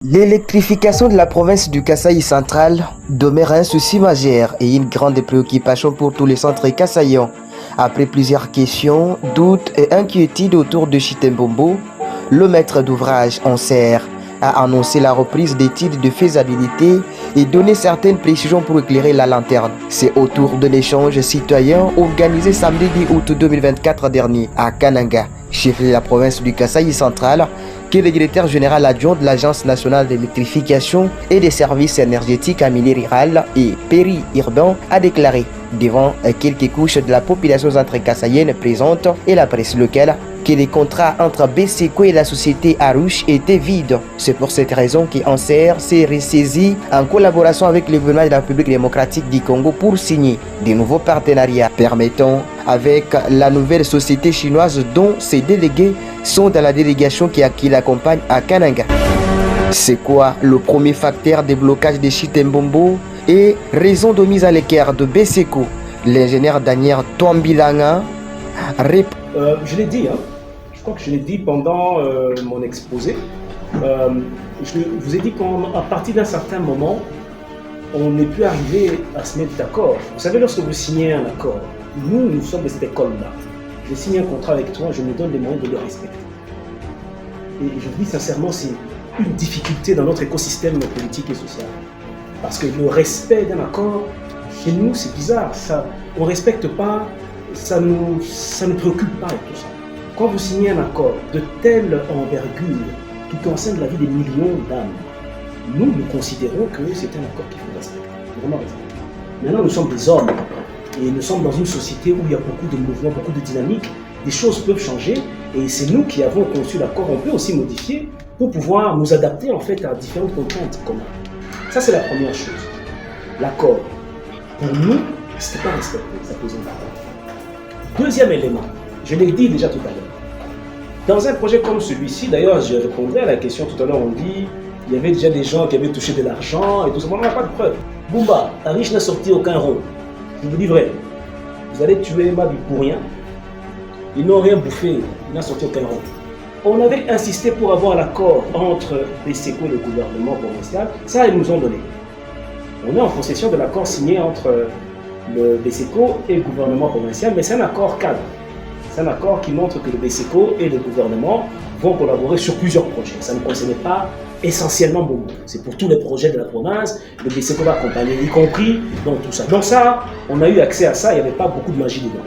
L'électrification de la province du Kasaï central demeure un souci majeur et une grande préoccupation pour tous les centres kassaïens. Après plusieurs questions, doutes et inquiétudes autour de Chitembombo, le maître d'ouvrage en serre a annoncé la reprise d'études de faisabilité et donné certaines précisions pour éclairer la lanterne. C'est autour de l'échange citoyen organisé samedi 10 août 2024 dernier à Kananga, chef de la province du Kasaï central, que le directeur général adjoint de l'Agence nationale d'électrification et des services énergétiques à milieu rural et péri-urbain a déclaré devant quelques couches de la population centre-kassaïenne présente et la presse locale que les contrats entre BCECO et la société Arouche étaient vides. C'est pour cette raison qu'Anser s'est ressaisi en collaboration avec le gouvernement de la République démocratique du Congo pour signer de nouveaux partenariats permettant avec la nouvelle société chinoise dont ses délégués sont dans la délégation qui l'accompagne à Kananga. C'est quoi le premier facteur de blocage de Chitembombo et raison de mise à l'écart de BCECO? L'ingénieur Daniel Twambilanga répond. Je l'ai dit, je crois que je l'ai dit pendant mon exposé. Je vous ai dit qu'à partir d'un certain moment, on n'est plus arrivé à se mettre d'accord. Vous savez, lorsque vous signez un accord, nous sommes de cette école-là. Je signe un contrat avec toi, je me donne les moyens de le respecter. Et je vous dis sincèrement, c'est une difficulté dans notre écosystème politique et social. Parce que le respect d'un accord, chez nous, c'est bizarre. On ne respecte pas, ça ne préoccupe pas et tout ça. Quand vous signez un accord de telle envergure qui concerne la vie des millions d'âmes, nous considérons que c'est un accord qu'il faut respecter. Vraiment respecter. Maintenant, nous sommes des hommes et nous sommes dans une société où il y a beaucoup de mouvements, beaucoup de dynamiques. Des choses peuvent changer et c'est nous qui avons conçu l'accord. On peut aussi modifier pour pouvoir nous adapter en fait à différentes contraintes communes. Ça, c'est la première chose. L'accord, pour nous, ce n'est pas respecté, ça pose un problème. Deuxième élément, je l'ai dit déjà tout à l'heure. Dans un projet comme celui-ci, d'ailleurs, je répondrai à la question tout à l'heure, on dit il y avait déjà des gens qui avaient touché de l'argent et tout ça, on n'a pas de preuve. Boumba, Arish n'a sorti aucun rond. Je vous dis vrai, vous allez tuer Mabi pour rien. Ils n'ont rien bouffé, il n'a sorti aucun rond. On avait insisté pour avoir l'accord entre BCECO et le gouvernement provincial, ça ils nous ont donné. On est en possession de l'accord signé entre le BCECO et le gouvernement provincial, mais c'est un accord cadre. C'est un accord qui montre que le BCECO et le gouvernement vont collaborer sur plusieurs projets. Ça ne concernait pas essentiellement Bombo. C'est pour tous les projets de la province, le BCECO va accompagner, y compris dans tout ça. Donc ça, on a eu accès à ça, il n'y avait pas beaucoup de magie dedans.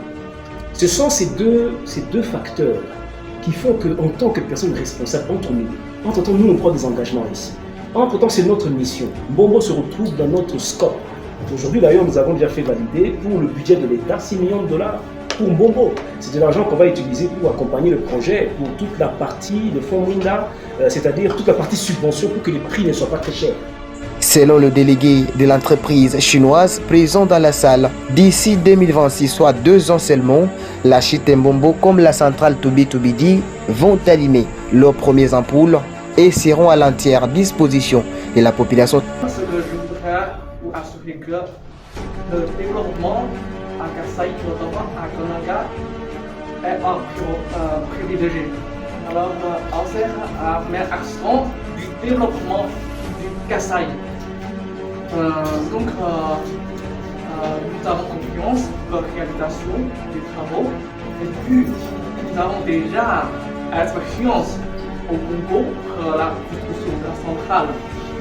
Ce sont ces deux facteurs qui font qu'en tant que personne responsable entre-temps, nous on prend des engagements ici. Entre-temps, c'est notre mission. Bombo se retrouve dans notre scope. Aujourd'hui, d'ailleurs, nous avons déjà fait valider pour le budget de l'État 6 millions de dollars pour Bombo. C'est de l'argent qu'on va utiliser pour accompagner le projet, pour toute la partie de fonds Winda, c'est-à-dire toute la partie subvention pour que les prix ne soient pas très chers. Selon le délégué de l'entreprise chinoise présent dans la salle, d'ici 2026, soit 2 ans seulement, la Chitembombo comme la centrale Toubidi vont allumer leurs premières ampoules et seront à l'entière disposition de la population. Ce que je voudrais vous assurer que le développement à Kasaï, notamment à Kananga, est privilégié. Alors, Anser met accent du développement du Kasaï. Donc, nous avons confiance dans la réalisation des travaux et puis nous avons déjà expérience au Congo pour la construction de la centrale.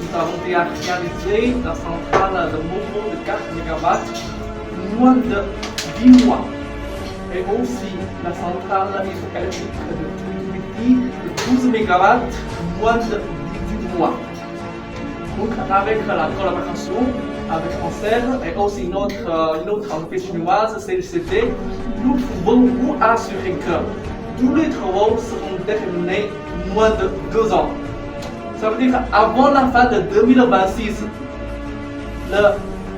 Nous avons déjà réalisé la centrale de Bombo de 4 MW moins de 10 mois. Et aussi la centrale hydroélectrique de Toubidi de 12 MW moins de 18 mois. Donc avec la collaboration avec Anser et aussi une autre entreprise chinoise, CLCT, nous pouvons vous assurer que tous les travaux seront terminés moins de 2 ans. Ça veut dire qu'avant la fin de 2026,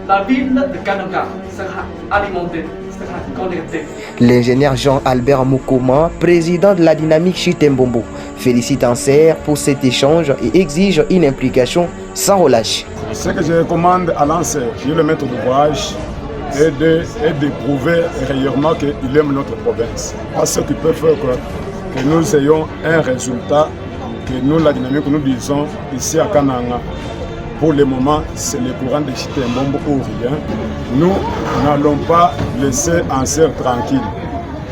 la ville de Kananga sera alimentée, sera connectée. L'ingénieur Jean-Albert Moukoma, président de la dynamique Chitembombo, félicite Anser pour cet échange et exige une implication sans relâche. Ce que je recommande à l'Anser, qui est le maître d'ouvrage, est de prouver réellement qu'il aime notre province. Parce ce qui peut faire que nous ayons un résultat que nous, la dynamique, nous disons ici à Kananga, pour le moment, c'est le courant de Chitembombo ou rien. Nous n'allons pas laisser Anser tranquille.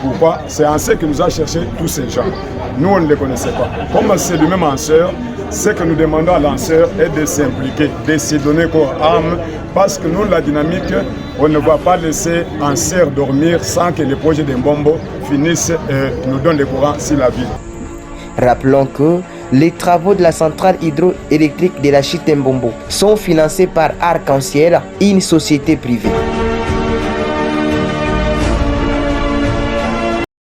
Pourquoi? C'est Anser qui nous a cherché tous ces gens. Nous, on ne les connaissait pas. Comme c'est le même Anser, ce que nous demandons à Lanceur est de s'impliquer, de se donner corps âme, parce que nous, la dynamique, on ne va pas laisser Anser dormir sans que le projet de Mbombo finisse et nous donne le courant sur la ville. Rappelons que les travaux de la centrale hydroélectrique de la Chitembombo sont financés par Arc-en-Ciel, une société privée.